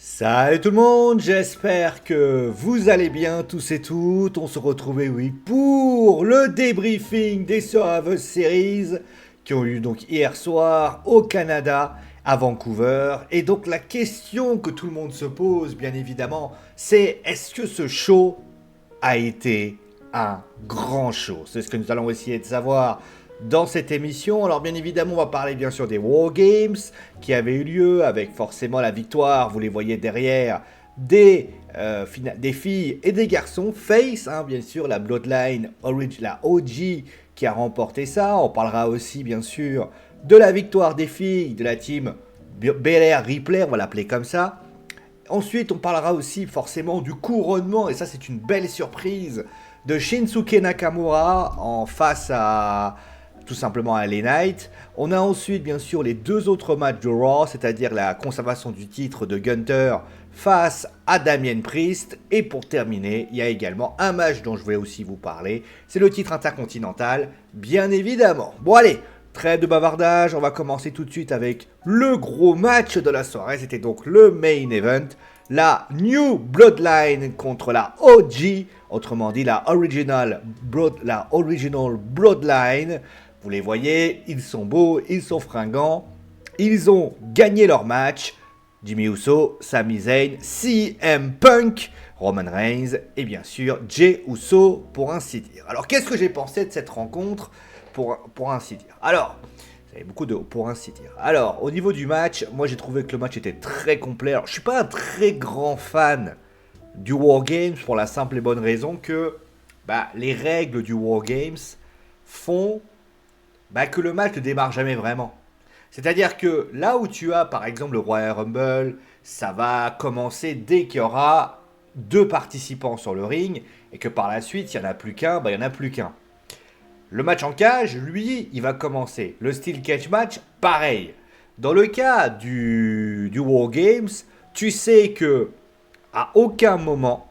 Salut tout le monde, j'espère que vous allez bien tous et toutes. On se retrouve, oui, pour le débriefing des Survivor Series qui ont eu donc hier soir au Canada, à Vancouver. Et donc la question que tout le monde se pose, bien évidemment, c'est est-ce que ce show a été un grand show? C'est ce que nous allons essayer de savoir dans cette émission. Alors bien évidemment, on va parler bien sûr des War Games qui avaient eu lieu avec forcément la victoire, vous les voyez derrière, des filles et des garçons. Face, hein, bien sûr, la Bloodline, la OG qui a remporté ça. On parlera aussi bien sûr de la victoire des filles de la team Belair Ripley, on va l'appeler comme ça. Ensuite, on parlera aussi forcément du couronnement, et ça c'est une belle surprise, de Shinsuke Nakamura en face à tout simplement à LA Knight. On a ensuite bien sûr les deux autres matchs de Raw, c'est-à-dire la conservation du titre de Gunther face à Damien Priest. Et pour terminer, il y a également un match dont je vais aussi vous parler, c'est le titre intercontinental, bien évidemment. Bon allez, trêve de bavardage, on va commencer tout de suite avec le gros match de la soirée. C'était donc le main event, la New Bloodline contre la OG, autrement dit la Original Bloodline. Vous les voyez, ils sont beaux, ils sont fringants, ils ont gagné leur match. Jimmy Uso, Sami Zayn, CM Punk, Roman Reigns et bien sûr Jey Uso pour ainsi dire. Alors qu'est-ce que j'ai pensé de cette rencontre pour ainsi dire? Alors, il y avait beaucoup de pour ainsi dire. Alors, au niveau du match, moi j'ai trouvé que le match était très complet. Alors, je suis pas un très grand fan du War Games pour la simple et bonne raison que les règles du War Games font que le match ne démarre jamais vraiment. C'est-à-dire que là où tu as par exemple le Royal Rumble, ça va commencer dès qu'il y aura deux participants sur le ring et que par la suite, il n'y en a plus qu'un, il n'y en a plus qu'un. Le match en cage, lui, il va commencer. Le Steel Cage match, pareil. Dans le cas du War Games, tu sais que à aucun moment,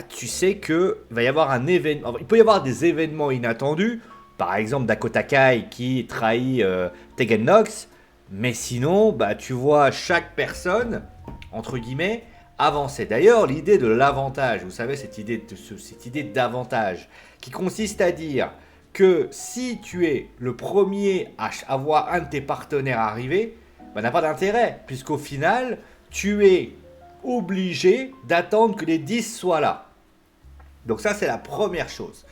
tu sais que il va y avoir un événement. Il peut y avoir des événements inattendus. Par exemple, Dakota Kai qui trahit Tegan Nox. Mais sinon, tu vois chaque personne, entre guillemets, avancer. D'ailleurs, l'idée de l'avantage, vous savez, cette idée d'avantage, qui consiste à dire que si tu es le premier à avoir un de tes partenaires arriver, n'a pas d'intérêt, puisqu'au final, tu es obligé d'attendre que les 10 soient là. Donc ça, c'est la première chose.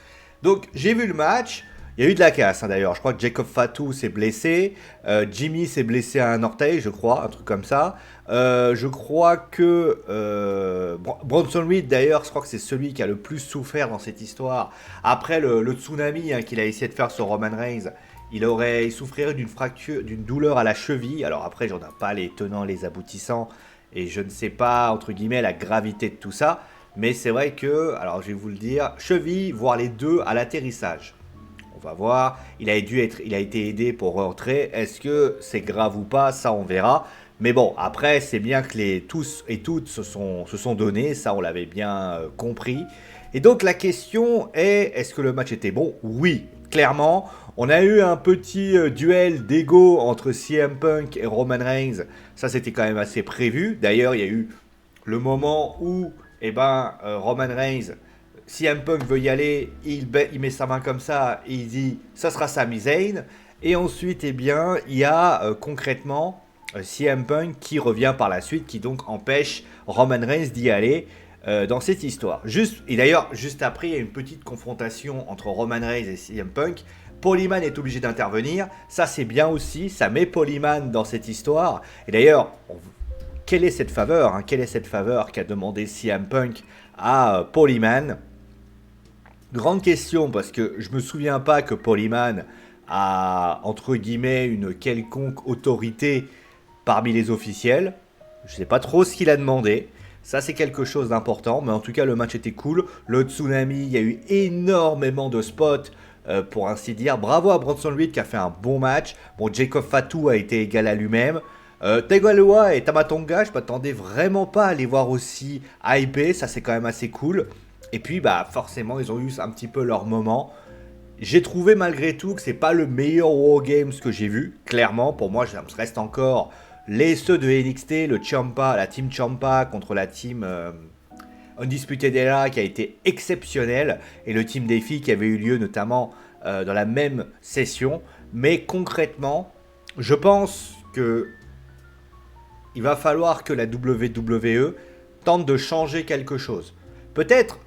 Donc, j'ai vu le match. Il y a eu de la casse, hein, d'ailleurs. Je crois que Jacob Fatu s'est blessé. Jimmy s'est blessé à un orteil, je crois. Un truc comme ça. Je crois que Bronson Reed, d'ailleurs, je crois que c'est celui qui a le plus souffert dans cette histoire. Après le tsunami qu'il a essayé de faire sur Roman Reigns, il souffrirait d'une fracture, d'une douleur à la cheville. Alors après, j'en ai pas les tenants, les aboutissants. Et je ne sais pas, entre guillemets, la gravité de tout ça. Mais c'est vrai que, alors je vais vous le dire, cheville, voire les deux à l'atterrissage. On va voir, il a été aidé pour rentrer. Est-ce que c'est grave ou pas? Ça, on verra. Mais bon, après, c'est bien que tous et toutes se sont donnés. Ça, on l'avait bien compris. Et donc, la question est, est-ce que le match était bon? Oui, clairement. On a eu un petit duel d'ego entre CM Punk et Roman Reigns. Ça, c'était quand même assez prévu. D'ailleurs, il y a eu le moment où Roman Reigns, CM Punk veut y aller, il met sa main comme ça et il dit ça sera Sami Zayn. Et ensuite, il y a concrètement CM Punk qui revient par la suite, qui donc empêche Roman Reigns d'y aller dans cette histoire. Et d'ailleurs, juste après, il y a une petite confrontation entre Roman Reigns et CM Punk. Paul Heyman est obligé d'intervenir. Ça, c'est bien aussi. Ça met Paul Heyman dans cette histoire. Et d'ailleurs, quelle est cette faveur Quelle est cette faveur qu'a demandé CM Punk à Paul Heyman? Grande question, parce que je me souviens pas que Paul Heyman a, entre guillemets, une quelconque autorité parmi les officiels. Je sais pas trop ce qu'il a demandé. Ça, c'est quelque chose d'important, mais en tout cas, le match était cool. Le tsunami, il y a eu énormément de spots, pour ainsi dire. Bravo à Bronson Reed qui a fait un bon match. Bon, Jacob Fatu a été égal à lui-même. Tagovailoa et Tamatonga, je m'attendais vraiment pas à les voir aussi hypés. Ça, c'est quand même assez cool. Et puis, forcément, ils ont eu un petit peu leur moment. J'ai trouvé malgré tout que c'est pas le meilleur War Games que j'ai vu. Clairement, pour moi, ça me reste encore ceux de NXT, le Ciampa, la team Ciampa contre la team Undisputed Era qui a été exceptionnelle, et le team des filles qui avait eu lieu notamment dans la même session. Mais concrètement, je pense que il va falloir que la WWE tente de changer quelque chose. Peut-être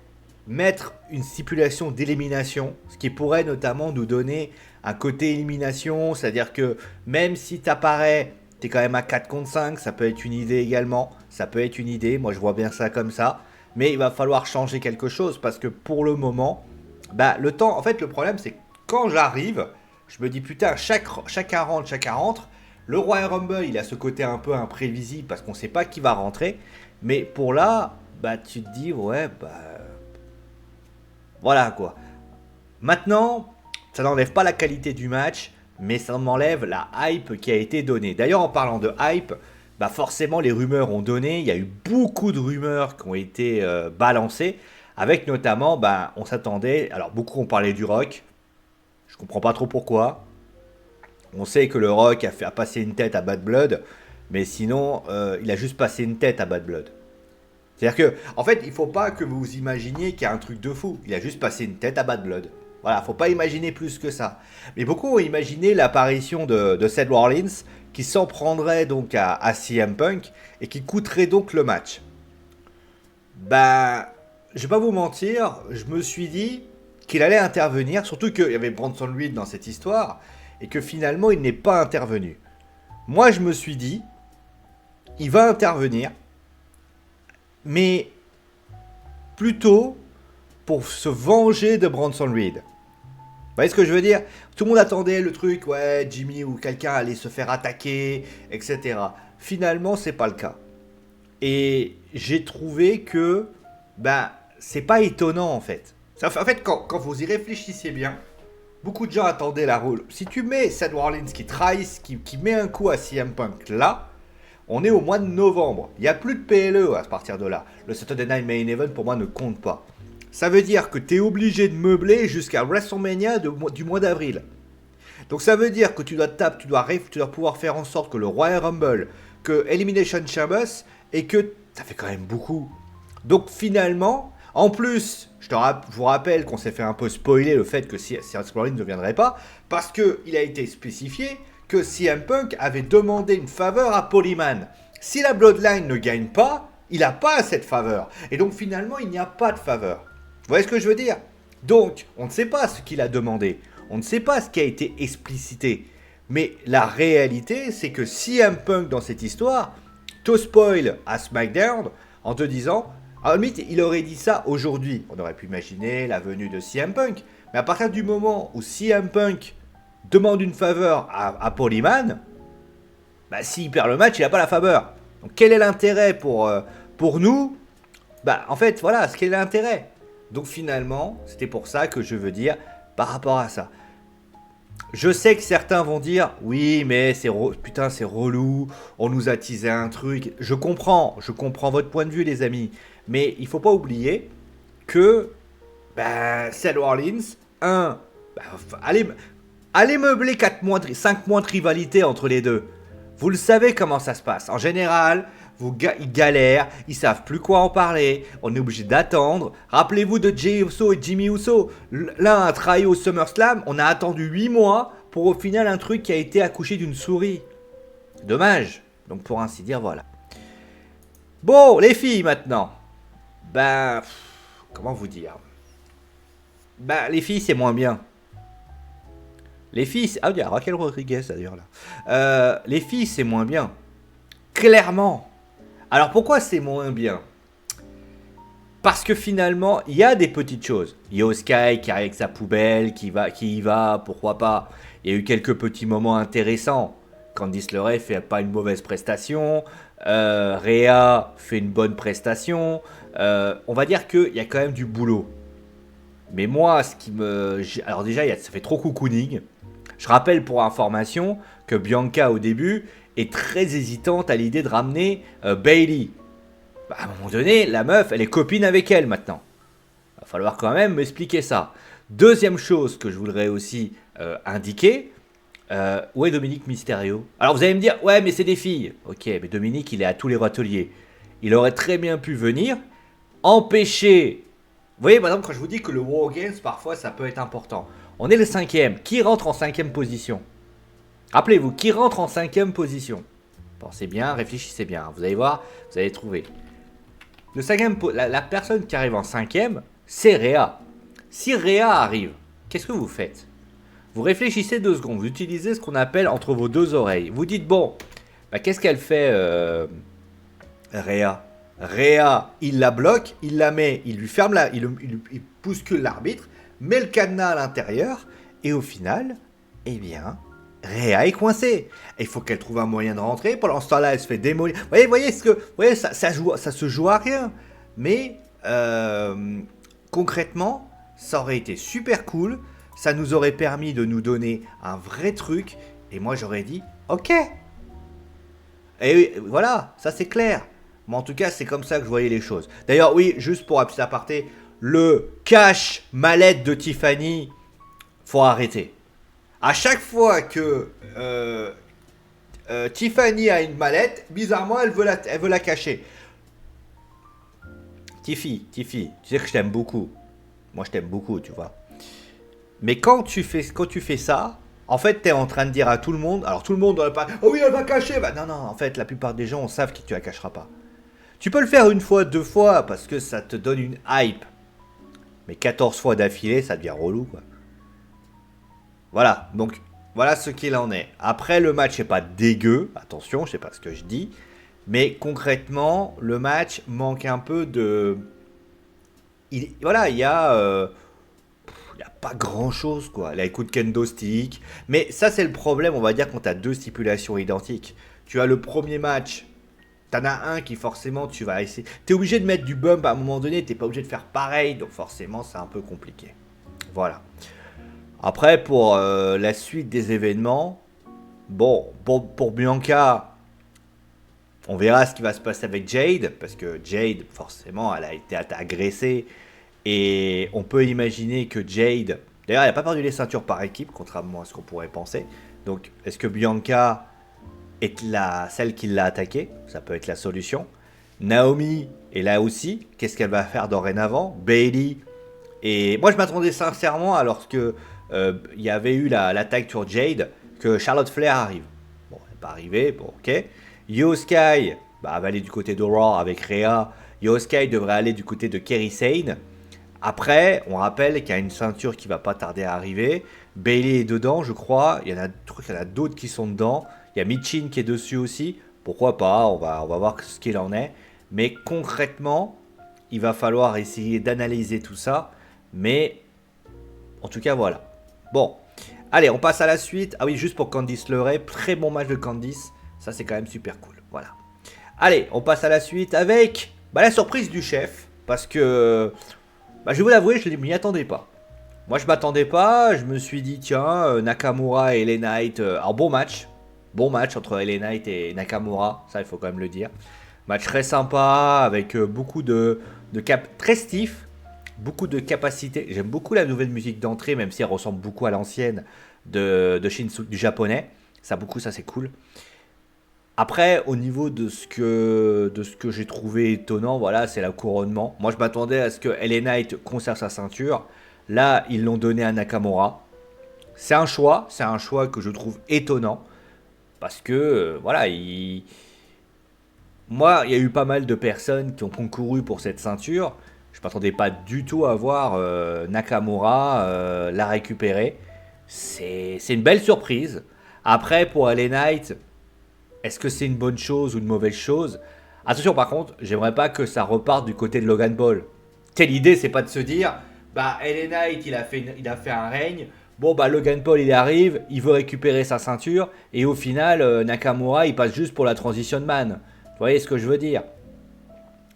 mettre une stipulation d'élimination, ce qui pourrait notamment nous donner un côté élimination, c'est-à-dire que même si tu apparais, tu es quand même à 4 contre 5, ça peut être une idée également, ça peut être une idée, moi je vois bien ça comme ça, mais il va falloir changer quelque chose parce que pour le moment, le temps, en fait le problème c'est que quand j'arrive, je me dis putain, chacun rentre, le Royal Rumble il a ce côté un peu imprévisible parce qu'on sait pas qui va rentrer, mais pour là, tu te dis ouais, voilà quoi. Maintenant, ça n'enlève pas la qualité du match, mais ça m'enlève la hype qui a été donnée. D'ailleurs, en parlant de hype, forcément les rumeurs ont donné. Il y a eu beaucoup de rumeurs qui ont été balancées, avec notamment, on s'attendait. Alors beaucoup ont parlé du Rock. Je comprends pas trop pourquoi. On sait que le Rock a passé une tête à Bad Blood, mais sinon, il a juste passé une tête à Bad Blood. C'est-à-dire que, en fait, il faut pas que vous imaginiez qu'il y a un truc de fou. Il a juste passé une tête à Bad Blood. Voilà, faut pas imaginer plus que ça. Mais beaucoup ont imaginé l'apparition de Seth Rollins qui s'en prendrait donc à CM Punk et qui coûterait donc le match. Je vais pas vous mentir, je me suis dit qu'il allait intervenir, surtout qu'il y avait Bronson Reed dans cette histoire et que finalement il n'est pas intervenu. Moi je me suis dit, il va intervenir, mais plutôt pour se venger de Bronson Reed. Vous voyez ce que je veux dire? Tout le monde attendait le truc, ouais, Jimmy ou quelqu'un allait se faire attaquer, etc. Finalement, c'est pas le cas. Et j'ai trouvé que, c'est pas étonnant en fait. En fait, quand vous y réfléchissez bien, beaucoup de gens attendaient la rôle. Si tu mets Seth Rollins qui trahisse, qui met un coup à CM Punk là, on est au mois de novembre. Il n'y a plus de PLE à partir de là. Le Saturday Night Main Event pour moi ne compte pas. Ça veut dire que tu es obligé de meubler jusqu'à WrestleMania du mois d'avril. Donc ça veut dire que tu dois pouvoir faire en sorte que le Royal Rumble, que Elimination Chamber, et que ça fait quand même beaucoup. Donc finalement, en plus, je vous rappelle qu'on s'est fait un peu spoiler le fait que Seth Rollins ne viendrait pas, parce qu'il a été spécifié que CM Punk avait demandé une faveur à Paul Heyman. Si la Bloodline ne gagne pas, il n'a pas cette faveur. Et donc finalement, il n'y a pas de faveur. Vous voyez ce que je veux dire? Donc, on ne sait pas ce qu'il a demandé. On ne sait pas ce qui a été explicité. Mais la réalité, c'est que CM Punk, dans cette histoire, te spoil à SmackDown en te disant, à la limite, il aurait dit ça aujourd'hui. On aurait pu imaginer la venue de CM Punk. Mais à partir du moment où CM Punk demande une faveur à Paul Heyman, s'il perd le match, il n'a pas la faveur. Donc, quel est l'intérêt pour nous? En fait, voilà, quel est l'intérêt? Donc finalement, c'était pour ça que je veux dire par rapport à ça. Je sais que certains vont dire oui, mais c'est relou, on nous a teasé un truc. Je comprends votre point de vue, les amis, mais il faut pas oublier que Seth Rollins, allez meubler 5 mois de rivalité entre les deux. Vous le savez comment ça se passe. En général, ils galèrent, ils savent plus quoi en parler, on est obligé d'attendre. Rappelez-vous de Jey Uso et Jimmy Uso. L'un a trahi au SummerSlam, on a attendu 8 mois pour au final un truc qui a été accouché d'une souris. Dommage. Donc pour ainsi dire, voilà. Bon, les filles maintenant. Comment vous dire? Les filles c'est moins bien. Les filles, il y a Raquel Rodriguez d'ailleurs là. Les filles c'est moins bien. Clairement. Alors pourquoi c'est moins bien? Parce que finalement, il y a des petites choses. Io Sky qui arrive avec sa poubelle, qui y va, pourquoi pas. Il y a eu quelques petits moments intéressants. Candice LeRae fait pas une mauvaise prestation. Rhea fait une bonne prestation. On va dire qu'il y a quand même du boulot. Mais moi, alors déjà, ça fait trop cocooning. Je rappelle pour information que Bianca au début est très hésitante à l'idée de ramener Bayley. À un moment donné, la meuf, elle est copine avec elle maintenant. Il va falloir quand même m'expliquer ça. Deuxième chose que je voudrais aussi indiquer, Où est Dominique Mysterio? Alors vous allez me dire, ouais, mais c'est des filles. Ok, mais Dominique, il est à tous les râteliers. Il aurait très bien pu venir, empêcher. Vous voyez, par exemple, quand je vous dis que le War Games, parfois, ça peut être important. On est le 5e. Qui rentre en 5e position? Rappelez-vous, qui rentre en 5e position? Pensez bien, réfléchissez bien. Vous allez voir, vous allez trouver. Le 5e, la personne qui arrive en 5e, c'est Rhea. Si Rhea arrive, qu'est-ce que vous faites? Vous réfléchissez 2 secondes. Vous utilisez ce qu'on appelle entre vos 2 oreilles. Vous dites, bon, bah, qu'est-ce qu'elle fait, Rhea? Rhea, il la bloque, il la met, il lui ferme il bouscule l'arbitre, met le cadenas à l'intérieur, et au final, eh bien, Rhea est coincée. Et il faut qu'elle trouve un moyen de rentrer. Pendant ce temps-là, elle se fait démolir. Voyez, ça se joue à rien. Mais concrètement, ça aurait été super cool. Ça nous aurait permis de nous donner un vrai truc. Et moi, j'aurais dit, ok. Et voilà, ça c'est clair. Mais en tout cas, c'est comme ça que je voyais les choses. D'ailleurs, oui, juste pour un petit aparté, le cache mallette de Tiffany, faut arrêter. À chaque fois que Tiffany a une mallette, bizarrement, elle veut la cacher. Tiffy, tu sais que je t'aime beaucoup. Moi, je t'aime beaucoup, tu vois. Mais quand tu fais ça, en fait, tu es en train de dire à tout le monde, alors tout le monde doit pas, oh oui, elle va cacher. Bah, non, en fait, la plupart des gens savent que tu la cacheras pas. Tu peux le faire 1 fois, 2 fois, parce que ça te donne une hype. Mais 14 fois d'affilée, ça devient relou, quoi. Voilà, donc voilà ce qu'il en est. Après, le match n'est pas dégueu, attention, je sais pas ce que je dis, mais concrètement, le match manque un peu de... voilà, il y a pas grand chose, quoi. Là, écoute, kendo stick, mais ça c'est le problème, on va dire, quand tu as 2 stipulations identiques. Tu as le premier match, t'en as un qui forcément tu vas essayer. T'es obligé de mettre du bump à un moment donné, t'es pas obligé de faire pareil, donc forcément c'est un peu compliqué. Voilà. Après, pour la suite des événements, bon, pour Bianca, on verra ce qui va se passer avec Jade, parce que Jade, forcément, elle a été agressée, et on peut imaginer que Jade, d'ailleurs, elle n'a pas perdu les ceintures par équipe, contrairement à ce qu'on pourrait penser. Donc, est-ce que Bianca est celle qui l'a attaquée? Ça peut être la solution. Naomi est là aussi, qu'est-ce qu'elle va faire dorénavant? Bayley, et moi je m'attendais sincèrement, alors que il y avait eu l'attaque sur Jade, que Charlotte Flair arrive. Bon, elle n'est pas arrivée, bon, ok. Io Sky, bah, elle va aller du côté d'Aurora avec Rhea. Io Sky devrait aller du côté de Kairi Sane. Après, on rappelle qu'il y a une ceinture qui va pas tarder à arriver. Bayley est dedans, je crois. Il y en a d'autres qui sont dedans. Il y a Michin qui est dessus aussi. Pourquoi pas, on va voir ce qu'il en est. Mais concrètement, il va falloir essayer d'analyser tout ça. Mais en tout cas, voilà. Bon, allez, on passe à la suite. Ah oui, juste pour Candice LeRae, très bon match de Candice. Ça, c'est quand même super cool. Voilà. Allez, on passe à la suite avec la surprise du chef. Parce que, je vais vous l'avouer, je ne m'y attendais pas. Moi, je m'attendais pas. Je me suis dit, tiens, Nakamura et LA Knight. Alors, bon match. Bon match entre LA Knight et Nakamura. Ça, il faut quand même le dire. Match très sympa, avec beaucoup de très stiff. Beaucoup de capacité. J'aime beaucoup la nouvelle musique d'entrée, même si elle ressemble beaucoup à l'ancienne de Shinsu, du japonais. Ça c'est cool. Après, au niveau de ce que j'ai trouvé étonnant, voilà, c'est le couronnement. Moi, je m'attendais à ce que LA Knight conserve sa ceinture. Là, ils l'ont donné à Nakamura. C'est un choix que je trouve étonnant. Parce que, voilà, moi, il y a eu pas mal de personnes qui ont concouru pour cette ceinture. Je ne m'attendais pas du tout à voir Nakamura la récupérer. C'est une belle surprise. Après, pour LA Knight, est-ce que c'est une bonne chose ou une mauvaise chose? Attention, par contre, j'aimerais pas que ça reparte du côté de Logan Paul. L'idée, c'est pas de se dire, LA Knight, il a fait un règne. Bon, Logan Paul, il arrive, il veut récupérer sa ceinture. Et au final, Nakamura, il passe juste pour la transition man. Vous voyez ce que je veux dire?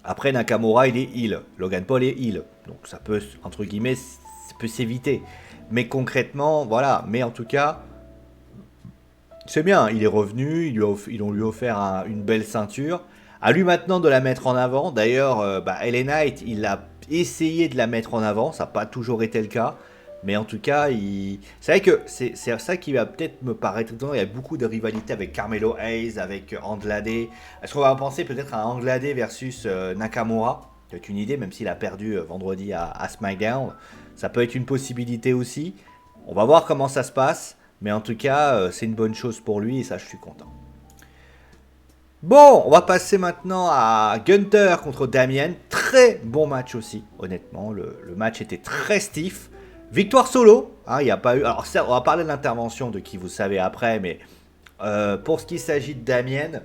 Après, Nakamura, il est heel. Logan Paul est heel. Donc ça peut, entre guillemets, ça peut s'éviter. Mais concrètement, voilà. Mais en tout cas, c'est bien. Il est revenu. Ils lui ont offert une belle ceinture. À lui maintenant de la mettre en avant. D'ailleurs, LA Knight, il a essayé de la mettre en avant. Ça n'a pas toujours été le cas. Mais en tout cas, c'est vrai que c'est ça qui va peut-être me paraître étonnant. Il y a beaucoup de rivalité avec Carmelo Hayes, avec Andrade. Est-ce qu'on va penser peut-être à Andrade versus Nakamura? C'est une idée, même s'il a perdu vendredi à SmackDown. Ça peut être une possibilité aussi. On va voir comment ça se passe. Mais en tout cas, c'est une bonne chose pour lui et ça, je suis content. Bon, on va passer maintenant à Gunther contre Damien. Très bon match aussi, honnêtement. Le match était très stiff. Victoire solo, hein, il n'y a pas eu. Alors, certes, on va parler de l'intervention de qui vous savez après, mais pour ce qui s'agit de Damien,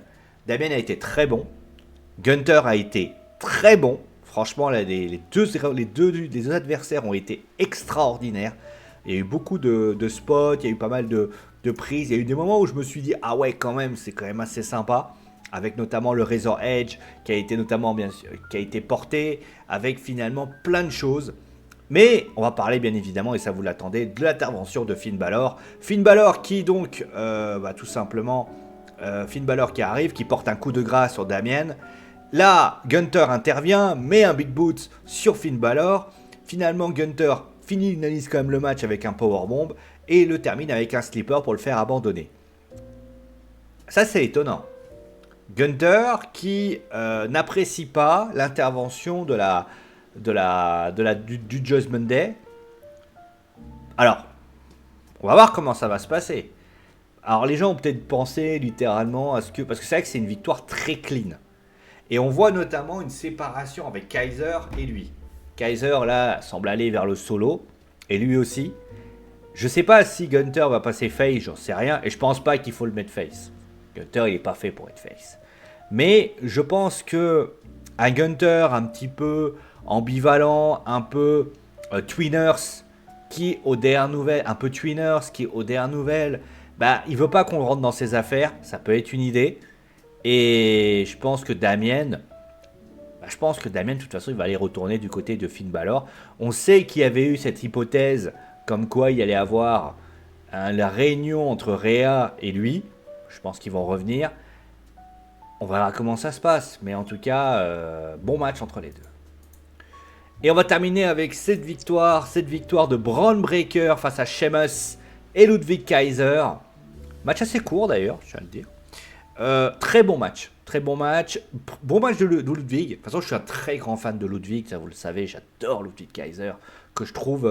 Damien a été très bon. Gunther a été très bon. Franchement, là, les deux adversaires ont été extraordinaires. Il y a eu beaucoup de spots, il y a eu pas mal de prises. Il y a eu des moments où je me suis dit, ah ouais, quand même, c'est quand même assez sympa. Avec notamment le Razor Edge qui a été notamment bien sûr, qui a été porté, avec finalement plein de choses. Mais on va parler bien évidemment, et ça vous l'attendez, de l'intervention de Finn Balor. Finn Balor qui donc, tout simplement, Finn Balor qui arrive, qui porte un coup de grâce sur Damien. Là, Gunther intervient, met un Big Boot sur Finn Balor. Finalement, Gunther finalise quand même le match avec un powerbomb et le termine avec un sleeper pour le faire abandonner. Ça, c'est étonnant. Gunther qui n'apprécie pas l'intervention du Judgment Day. Alors, on va voir comment ça va se passer. Alors, les gens ont peut-être pensé littéralement à ce que... Parce que c'est vrai que c'est une victoire très clean. Et on voit notamment une séparation avec Kaiser et lui. Kaiser, là, semble aller vers le solo. Et lui aussi. Je sais pas si Gunther va passer face, j'en sais rien. Et je pense pas qu'il faut le mettre face. Gunther, il est pas fait pour être face. Mais je pense que un Gunther un petit peu ambivalent, un peu Twinners, qui aux dernières nouvelles, un peu Twinners, qui aux dernières nouvelles, bah, il veut pas qu'on rentre dans ses affaires. Ça peut être une idée. Et je pense que Damien, de toute façon, il va aller retourner du côté de Finn Balor. On sait qu'il y avait eu cette hypothèse comme quoi il allait avoir la réunion entre Rhea et lui. Je pense qu'ils vont revenir. On verra comment ça se passe. Mais en tout cas, bon match entre les deux. Et on va terminer avec cette victoire de Braun Breaker face à Sheamus et Ludwig Kaiser. Match assez court d'ailleurs, je tiens à le dire. Très bon match. Bon match de Ludwig. De toute façon, je suis un très grand fan de Ludwig, ça vous le savez, j'adore Ludwig Kaiser, que je trouve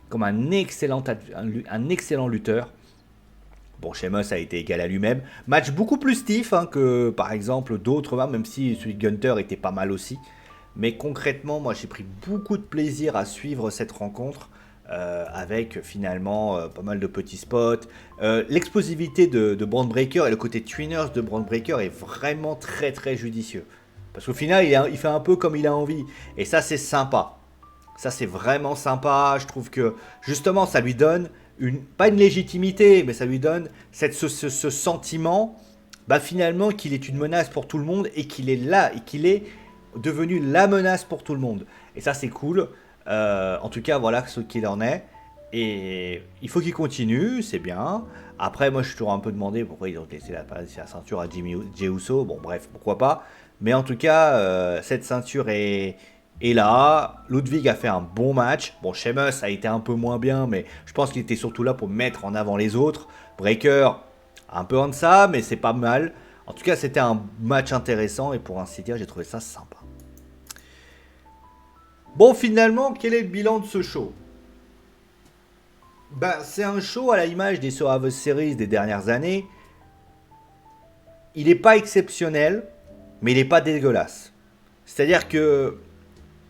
comme un excellent lutteur. Bon, Sheamus a été égal à lui-même. Match beaucoup plus stiff que par exemple d'autres matchs, même si celui de Gunther était pas mal aussi. Mais concrètement, moi j'ai pris beaucoup de plaisir à suivre cette rencontre. Avec finalement pas mal de petits spots. L'explosivité de Braun Breaker et le côté Twinners de Braun Breaker est vraiment très très judicieux. Parce qu'au final, il fait un peu comme il a envie. Et ça, c'est sympa. Ça, c'est vraiment sympa. Je trouve que justement, ça lui donne pas une légitimité, mais ça lui donne ce sentiment finalement qu'il est une menace pour tout le monde et qu'il est là, et qu'il est devenu la menace pour tout le monde. Et ça, c'est cool. En tout cas, voilà ce qu'il en est. Et il faut qu'il continue, c'est bien. Après, moi, je suis toujours un peu demandé pourquoi ils ont laissé la ceinture à Jey Uso. Bon, bref, pourquoi pas. Mais en tout cas, cette ceinture est là. Ludwig a fait un bon match. Bon, Sheamus a été un peu moins bien, mais je pense qu'il était surtout là pour mettre en avant les autres. Breaker, un peu en deçà, mais c'est pas mal. En tout cas, c'était un match intéressant et pour ainsi dire, j'ai trouvé ça sympa. Bon, finalement, quel est le bilan de ce show? C'est un show à la image des Survivor Series des dernières années. Il n'est pas exceptionnel, mais il n'est pas dégueulasse. C'est-à-dire que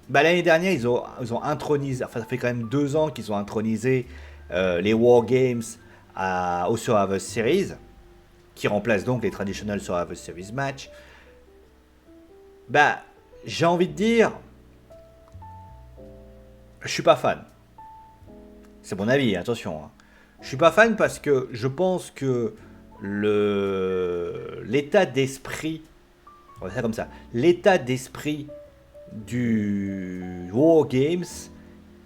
l'année dernière, ils ont intronisé, enfin ça fait quand même 2 ans qu'ils ont intronisé les War Games aux Survivor Series, qui remplacent donc les Traditional Survivor Series match. J'ai envie de dire, je suis pas fan. C'est mon avis, attention. Je suis pas fan parce que je pense que l'état d'esprit, on va dire comme ça, l'état d'esprit du War Games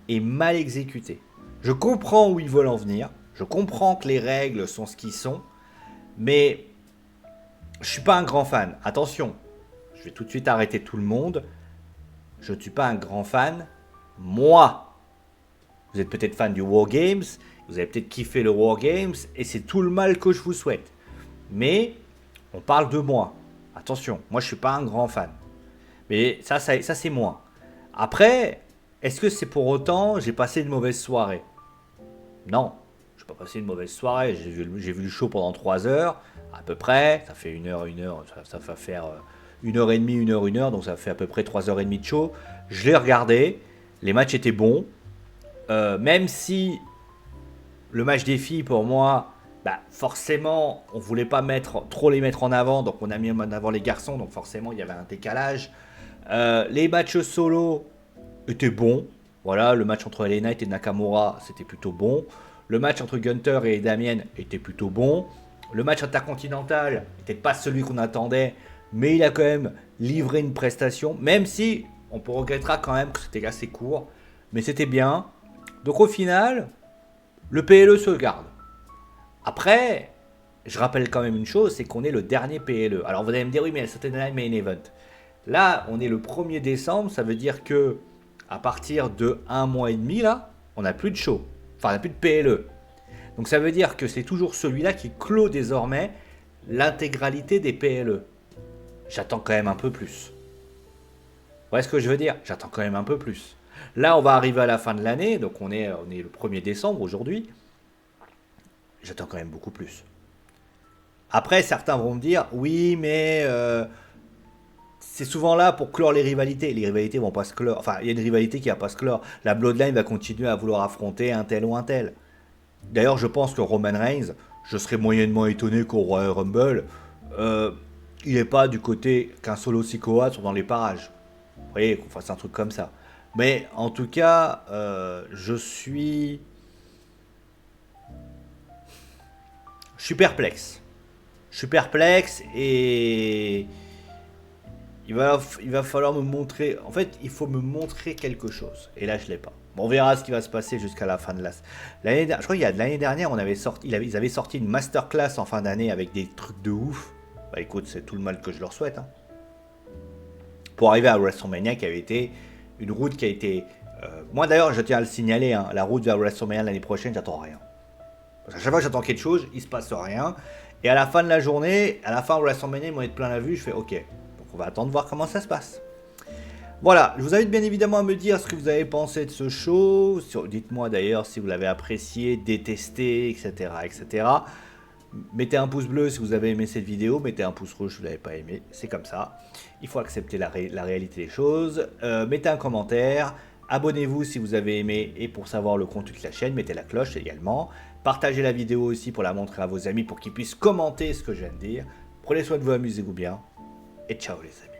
est mal exécuté. Je comprends où ils veulent en venir, je comprends que les règles sont ce qu'ils sont, mais je suis pas un grand fan. Attention, je vais tout de suite arrêter tout le monde. Je ne suis pas un grand fan. Moi, Vous êtes peut-être fan du War Games, vous avez peut-être kiffé le War Games, et c'est tout le mal que je vous souhaite. Mais on parle de moi. Attention, moi je suis pas un grand fan. Mais ça c'est moi. Après, est-ce que c'est pour autant j'ai passé une mauvaise soirée? Non, je n'ai pas passé une mauvaise soirée. J'ai vu le show pendant 3 heures, à peu près. Ça fait une heure, ça va faire 1 heure et demie, une heure, donc ça fait à peu près 3 heures et demie de show. Je l'ai regardé, les matchs étaient bons. Même si le match des filles, pour moi, bah, forcément, on voulait pas trop les mettre en avant, donc on a mis en avant les garçons, donc forcément, il y avait un décalage. Les matchs solo étaient bons. Voilà, le match entre LA Knight et Nakamura, c'était plutôt bon. Le match entre Gunter et Damien était plutôt bon. Le match intercontinental n'était pas celui qu'on attendait, mais il a quand même livré une prestation, même si on regrettera quand même que c'était assez court, mais c'était bien. Donc au final, le PLE se garde. Après, je rappelle quand même une chose, c'est qu'on est le dernier PLE. Alors vous allez me dire, oui, mais c'était un main event. Là, on est le 1er décembre, ça veut dire que à partir de 1 mois et demi, là, on n'a plus de show. Enfin, on n'a plus de PLE. Donc ça veut dire que c'est toujours celui-là qui clôt désormais l'intégralité des PLE. J'attends quand même un peu plus. Vous voyez ce que je veux dire? J'attends quand même un peu plus. Là, on va arriver à la fin de l'année, donc on est le 1er décembre aujourd'hui. J'attends quand même beaucoup plus. Après, certains vont me dire, oui, mais c'est souvent là pour clore les rivalités. Les rivalités vont pas se clore. Enfin, il y a une rivalité qui va pas se clore. La Bloodline va continuer à vouloir affronter un tel ou un tel. D'ailleurs, je pense que Roman Reigns, je serais moyennement étonné qu'au Royal Rumble, il n'est pas du côté qu'un Solo Sikoa soit dans les parages. Vous voyez, qu'on fasse un truc comme ça. Mais en tout cas, je suis perplexe. Je suis perplexe et il va falloir me montrer. En fait, il faut me montrer quelque chose. Et là, je l'ai pas. Bon, on verra ce qui va se passer jusqu'à la fin de l'année. Je crois qu'il y a de l'année dernière, ils avaient sorti une masterclass en fin d'année avec des trucs de ouf. Bah écoute, c'est tout le mal que je leur souhaite. Hein. Pour arriver à WrestleMania, qui avait été une route qui a été. Moi d'ailleurs, je tiens à le signaler, hein, la route vers WrestleMania l'année prochaine, j'attends rien. Parce qu'à chaque fois que j'attends quelque chose, il se passe rien. Et à la fin de la journée, à la fin de WrestleMania, ils vont être plein la vue. Je fais OK. Donc on va attendre voir comment ça se passe. Voilà, je vous invite bien évidemment à me dire ce que vous avez pensé de ce show. Dites-moi d'ailleurs si vous l'avez apprécié, détesté, etc., etc. Mettez un pouce bleu si vous avez aimé cette vidéo. Mettez un pouce rouge si vous ne l'avez pas aimé. C'est comme ça. Il faut accepter la réalité des choses. Mettez un commentaire. Abonnez-vous si vous avez aimé et pour savoir le contenu de la chaîne, mettez la cloche également. Partagez la vidéo aussi pour la montrer à vos amis pour qu'ils puissent commenter ce que je viens de dire. Prenez soin de vous, amusez-vous bien et ciao les amis.